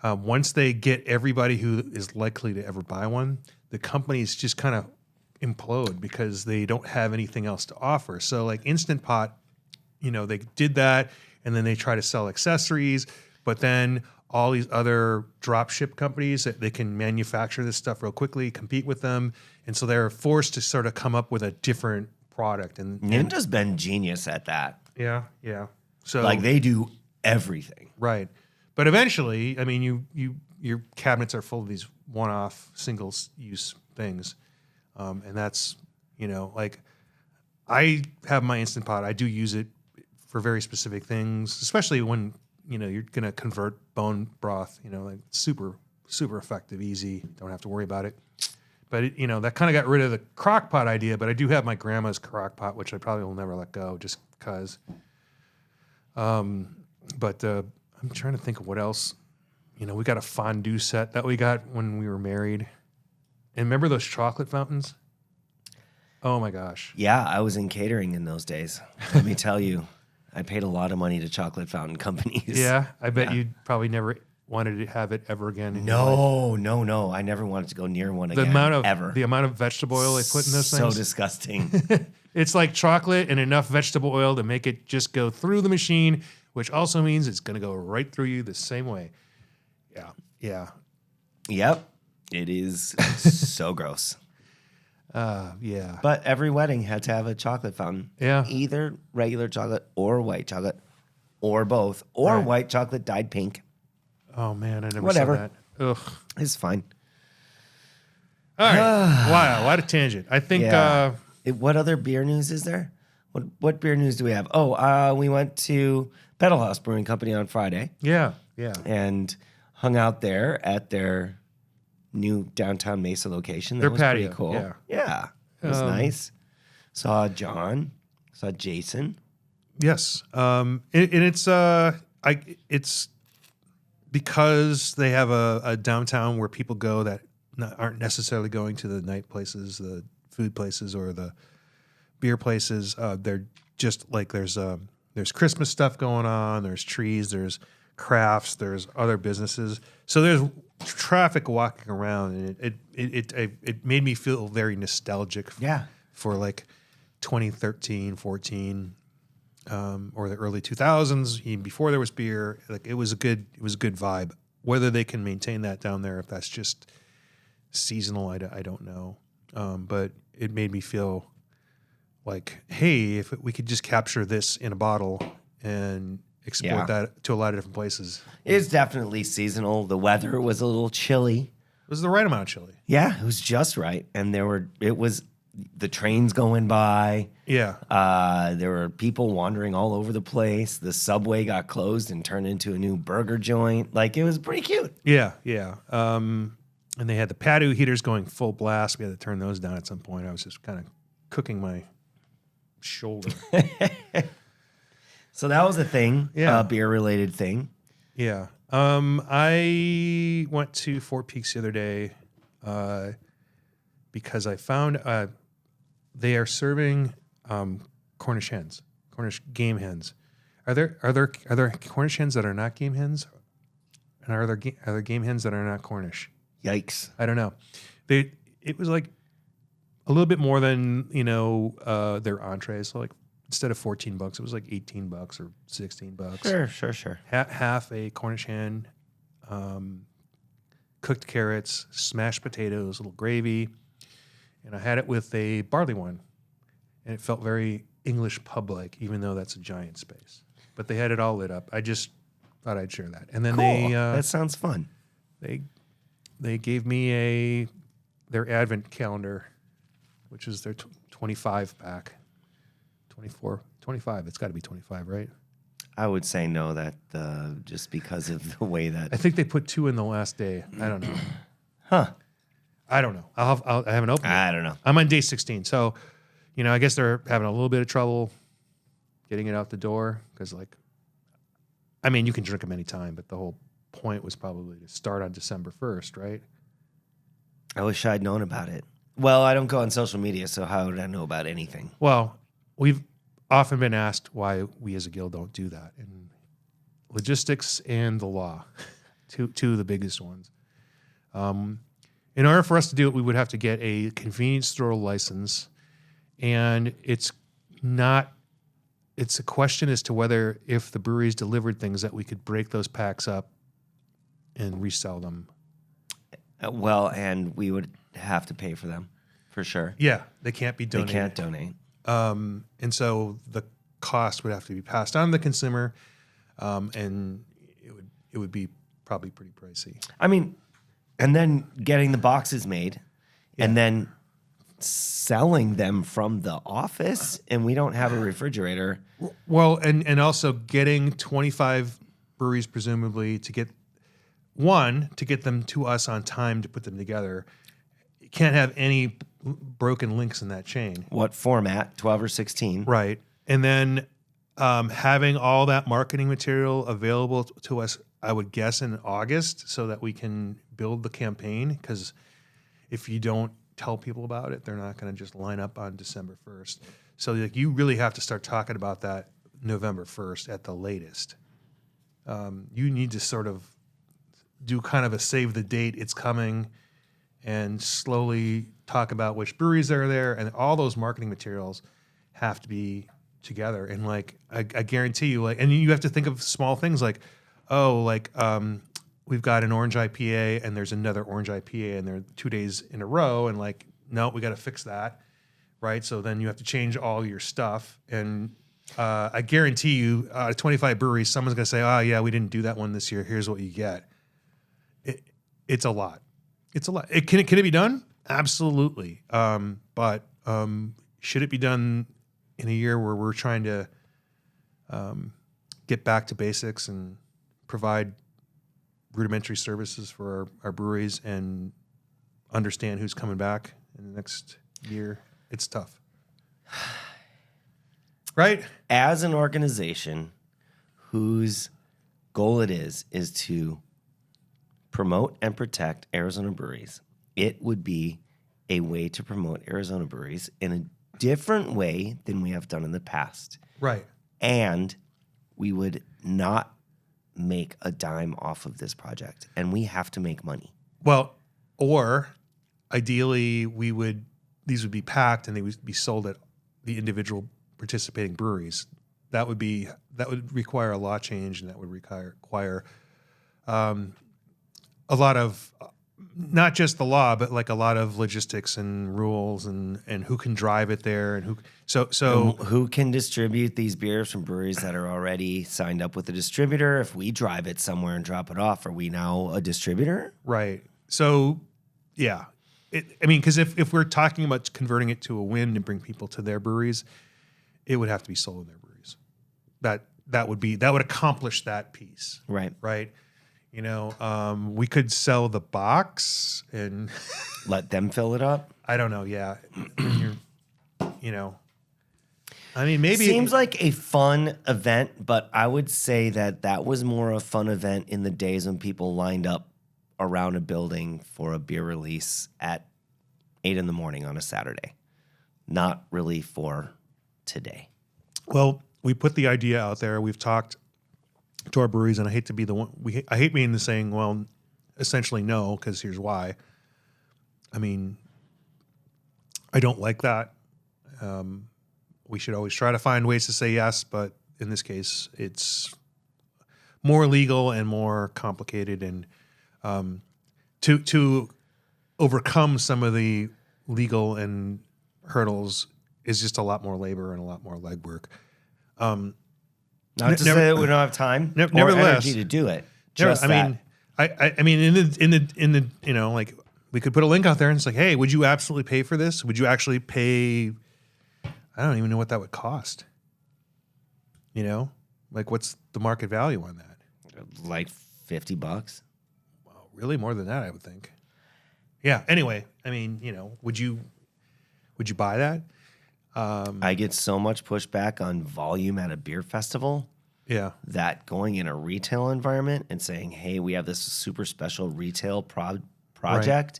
once they get everybody who is likely to ever buy one, the companies just kind of implode because they don't have anything else to offer. So like Instant Pot, they did that, and then they try to sell accessories, but then all these other drop ship companies that they can manufacture this stuff real quickly, compete with them, and so they're forced to sort of come up with a different product. And Ninja's been genius at that. yeah. So Like they do everything. right, but eventually, I mean, your cabinets are full of these one-off, single-use things, and that's like I have my Instant Pot. I do use it for very specific things, especially when you're gonna convert bone broth. Like super effective, easy. Don't have to worry about it. But that kind of got rid of the crock pot idea. But I do have my grandma's crock pot, which I probably will never let go, just because. But I'm trying to think of what else. We got a fondue set that we got when we were married. And remember those chocolate fountains? Oh my gosh. Yeah, I was in catering in those days. Let me tell you, I paid a lot of money to chocolate fountain companies. Yeah, I bet you probably never wanted to have it ever again. In your life. No. I never wanted to go near one The again. the amount of vegetable oil they put in those So things. disgusting. It's like chocolate and enough vegetable oil to make it just go through the machine, which also means it's going to go right through you the same way. Yeah. Yep. It is so gross. Yeah. But every wedding had to have a chocolate fountain. Yeah. Either regular chocolate or white chocolate or both. Or Right. white chocolate dyed pink. Oh man, I never Whatever. saw that. Ugh. It's fine. All right. Wow, what a tangent. I think Yeah. What other beer news is there? What beer news do we have? Oh, we went to Pedal House Brewing Company on Friday yeah. and hung out there at their new downtown Mesa location. That Their was patio, pretty cool. yeah. Yeah. It was nice. Saw John. Saw Jason. Yes. And it's it's because they have a downtown where people go that aren't necessarily going to the night places, the food places, or the beer places. They're just like there's Christmas stuff going on. There's trees. There's crafts. There's other businesses. So there's traffic walking around, and it made me feel very nostalgic. Yeah. For like 2013, 14. Or the early 2000s, even before there was beer. Like it was a good vibe. Whether they can maintain that down there, if that's just seasonal, I don't know. But it made me feel like, hey, if we could just capture this in a bottle and export Yeah. that to a lot of different places. It's definitely seasonal. The weather was a little chilly. It was the right amount of chili. Yeah, it was just right. And it was the trains going by. Yeah. There were people wandering all over the place. The subway got closed and turned into a new burger joint. Like, it was pretty cute. Yeah. And they had the patio heaters going full blast. We had to turn those down at some point. I was just kind of cooking my shoulder. So that was a thing, Yeah. a beer-related thing. Yeah. I went to Fort Peaks the other day because I found they are serving Cornish hens, Cornish game hens. Are there Cornish hens that are not game hens? And are there game hens that are not Cornish? Yikes. I don't know. It was like a little bit more than their entrees. So like instead of $14, it was like $18 or $16. Sure. Half a Cornish hen, cooked carrots, smashed potatoes, a little gravy, and I had it with a barley wine, and it felt very English pub-like, even though that's a giant space. But they had it all lit up. I just thought I'd share that. And then Cool. That sounds fun. they gave me their Advent calendar, which is their 25 pack. 24, 25. It's got to be 25, right? I would say no, that just because of the way that... I think they put 2 in the last day. I don't know. Huh. I don't know. I haven't opened it. I don't know. I'm on day 16. So, I guess they're having a little bit of trouble getting it out the door because, you can drink them anytime, but the whole point was probably to start on December 1st, right? I wish I'd known about it. Well, I don't go on social media, so how would I know about anything? Well, we've often been asked why we as a guild don't do that. And logistics and the law, two of the biggest ones. In order for us to do it, we would have to get a convenience store license, and it's a question as to whether if the breweries delivered things that we could break those packs up and resell them. Well, and we would have to pay for them for sure. Yeah, they can't be donated. They can't donate. And so the cost would have to be passed on to the consumer, and it would be probably pretty pricey. I mean, and then getting the boxes made and then selling them from the office, and we don't have a refrigerator. Well, and also getting 25 breweries presumably to get them to us on time to put them together. You can't have any broken links in that chain. What format? 12 or 16? Right. And then having all that marketing material available to us, I would guess in August, so that we can build the campaign. Because if you don't tell people about it, they're not going to just line up on December 1st. So like, you really have to start talking about that November 1st at the latest. You need to sort of do kind of a save the date, it's coming, and slowly talk about which breweries are there, and all those marketing materials have to be together. And like, I guarantee you, like, and you have to think of small things like, we've got an orange IPA and there's another orange IPA and they're 2 days in a row, and like, no, we got to fix that, right? So then you have to change all your stuff, and I guarantee you, 25 breweries, someone's gonna say, "Oh yeah, we didn't do that one this year. Here's what you get." It's a lot. It's a lot. Can it be done? Absolutely. But should it be done in a year where we're trying to get back to basics and provide rudimentary services for our breweries and understand who's coming back in the next year? It's tough. Right? As an organization whose goal it is to promote and protect Arizona breweries, it would be a way to promote Arizona breweries in a different way than we have done in the past. Right. And we would not make a dime off of this project, and we have to make money. Well, or ideally these would be packed and they would be sold at the individual participating breweries. That would require a law change, and that would require a lot of, not just the law, but like a lot of logistics and rules and who can drive it there and who. So who can distribute these beers from breweries that are already signed up with a distributor? If we drive it somewhere and drop it off, are we now a distributor? Right. So, yeah. Because if we're talking about converting it to a win and bring people to their breweries, it would have to be sold in their breweries. That would accomplish that piece. Right. Right. We could sell the box and let them fill it up. I don't know. Yeah. Maybe seems like a fun event, but I would say that was more a fun event in the days when people lined up around a building for a beer release at 8 a.m. on a Saturday. Not really for today. Well, we put the idea out there. We've talked to our breweries, and I hate to be the one. I hate being the saying, well, essentially no, because here's why. I don't like that. We should always try to find ways to say yes, but in this case, it's more legal and more complicated, and to overcome some of the legal and hurdles is just a lot more labor and a lot more legwork. Not to say that we don't have time or nevertheless, energy to do it. Like we could put a link out there and it's like, hey, would you absolutely pay for this? Would you actually pay? I don't even know what that would cost. Like what's the market value on that? Like $50. Well, really more than that, I would think. Yeah. Anyway, would you buy that? I get so much pushback on volume at a beer festival. Yeah. That going in a retail environment and saying, hey, we have this super special retail project. Right.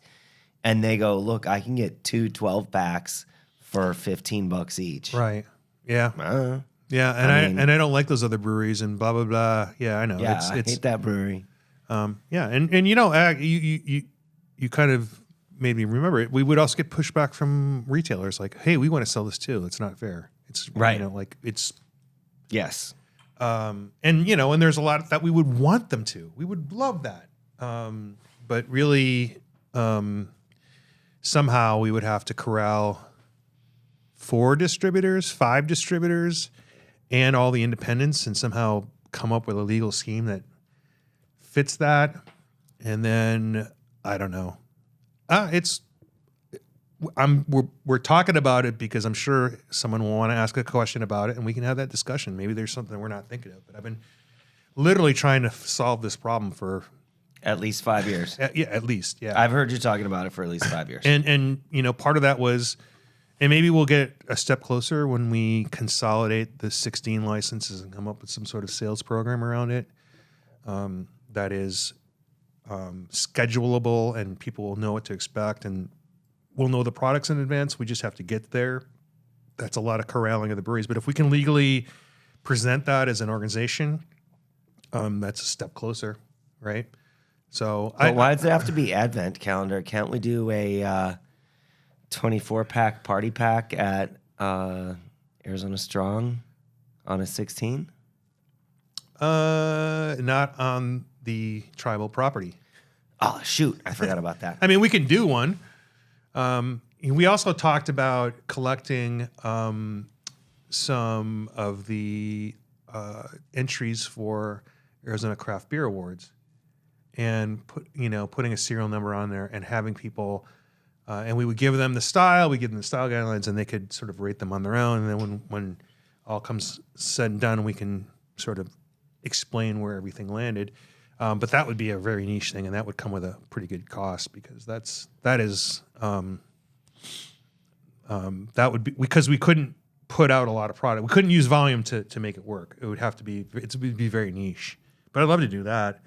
And they go, look, I can get 2 12-packs for $15 each. Right. Yeah. Yeah. And I don't like those other breweries and blah, blah, blah. Yeah, I know. Yeah, I hate that brewery. Yeah. And you kind of made me remember it. We would also get pushback from retailers like, "Hey, we want to sell this too. It's not fair. It's Right. You know, like it's." Yes. And and there's a lot that we would want them to. We would love that. But really, somehow we would have to corral 4 distributors, 5 distributors, and all the independents, and somehow come up with a legal scheme that fits that. And then I don't know. We're talking about it because I'm sure someone will want to ask a question about it, and we can have that discussion. Maybe there's something we're not thinking of. But I've been literally trying to solve this problem for At least 5 years. at least. Yeah. I've heard you talking about it for at least 5 years. And part of that was, and maybe we'll get a step closer when we consolidate the 16 licenses and come up with some sort of sales program around it that is schedulable and people will know what to expect and we'll know the products in advance. We just have to get there. That's a lot of corralling of the breweries. But if we can legally present that as an organization, that's a step closer, right? So But why does it have to be Advent calendar? Can't we do a 24-pack party pack at Arizona Strong on a 16? Not on the tribal property. Oh, shoot. I forgot about that. I mean, we can do one. We also talked about collecting some of the entries for Arizona Craft Beer Awards and putting a serial number on there and having people, and we would give them the style, we give them the style guidelines, and they could sort of rate them on their own. And then when all comes said and done, we can sort of explain where everything landed. But that would be a very niche thing, and that would come with a pretty good cost because that would be because we couldn't put out a lot of product. We couldn't use volume to make it work. It would have to be very niche. But I'd love to do that.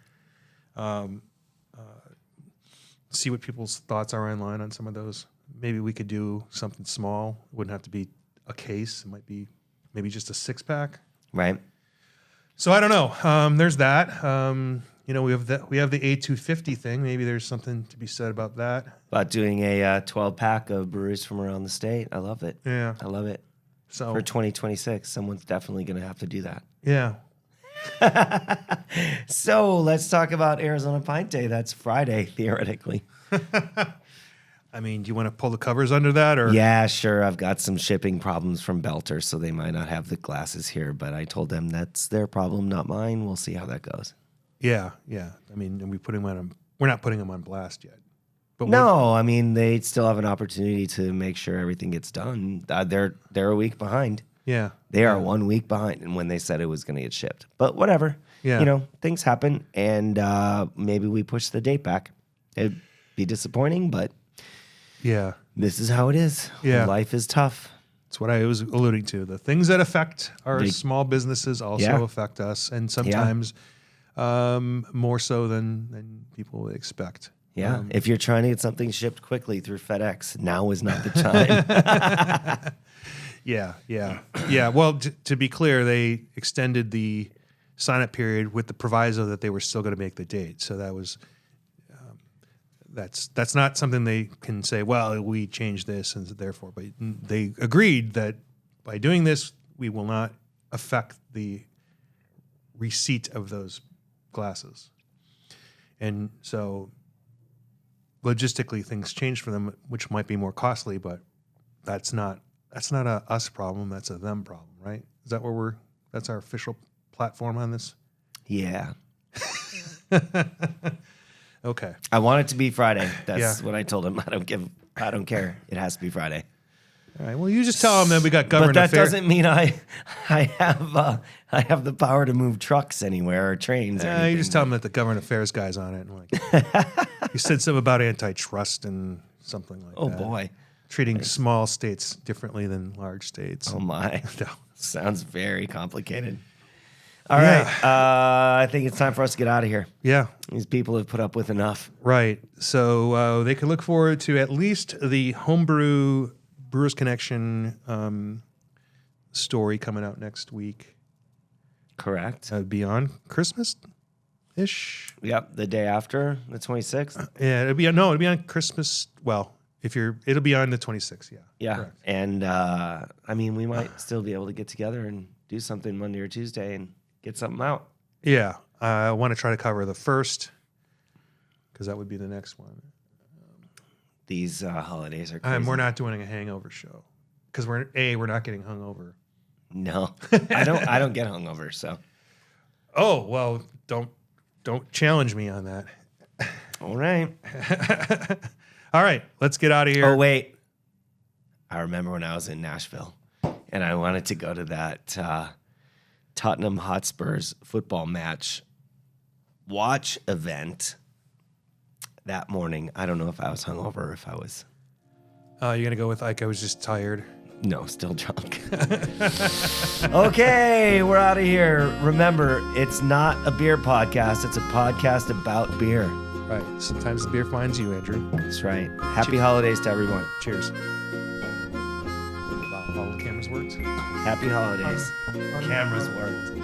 See what people's thoughts are online on some of those. Maybe we could do something small. It wouldn't have to be a case. It might be maybe just a 6-pack. Right. So I don't know. There's that. We have the A250 thing. Maybe there's something to be said about that. About doing a 12-pack of breweries from around the state. I love it. Yeah. I love it. So For 2026, someone's definitely going to have to do that. yeah. So let's talk about Arizona Pint Day. That's Friday, theoretically. I mean, do you want to pull the covers under that or? Yeah, sure. I've got some shipping problems from Belter, so they might not have the glasses here, but I told them that's their problem, not mine. We'll see how that goes. Yeah. I mean, and we're not putting them on blast yet. But No, I mean, they still have an opportunity to make sure everything gets done. They're a week behind. Yeah. They are 1 week behind and when they said it was going to get shipped. But whatever. Yeah. Things happen, and maybe we push the date back. It'd be disappointing, but Yeah. this is how it is. Yeah. Life is tough. That's what I was alluding to. The things that affect our small businesses also Yeah. affect us, and sometimes more so than people would expect. Yeah. If you're trying to get something shipped quickly through FedEx, now is not the time. Yeah. Well, to be clear, they extended the sign-up period with the proviso that they were still going to make the date. So that was that's not something they can say, well, we changed this and therefore, but they agreed that by doing this, we will not affect the receipt of those glasses. And so logistically things changed for them, which might be more costly, but that's not a us problem, that's a them problem, right? Is that where that's our official platform on this? Yeah. Okay. I want it to be Friday. That's Yeah. what I told him. I don't care. It has to be Friday. All right. Well, you just tell them that we got government But that affairs. doesn't mean I have the power to move trucks anywhere or trains or You anything. just tell them that the government affairs guy's on it. And you said something about antitrust and something like Oh that. boy. Treating small states differently than large states. Oh my. No. Sounds very complicated. All Yeah. right. I think it's time for us to get out of here. Yeah. These people have put up with enough. Right. So they can look forward to at least the Homebrew Brewers Connection story coming out next week. Correct. Beyond Christmas? ish. Yep, the day after the 26th. Yeah, it'll be on Christmas. Well, it'll be on the 26th. Yeah. Yeah, Correct. and I mean, we might still be able to get together and do something Monday or Tuesday and get something out. Yeah. I want to try to cover the first because that would be the next one. These holidays are crazy. And we're not doing a hangover show because we're not getting hungover. No, I don't get hungover. So, Oh well, don't challenge me on that. all right. All right, let's get out of here. Oh wait, I remember when I was in Nashville, and I wanted to go to that Tottenham Hotspurs football match watch event that morning. I don't know if I was hungover or if I was You're gonna go with like I was just tired. no, still drunk. Okay, we're out of here. Remember, it's not a beer podcast; it's a podcast about beer. Right. Sometimes the beer finds you, Andrew. That's right. Happy holidays to everyone. Cheers. Wow, all the cameras worked. Happy holidays. Cameras worked.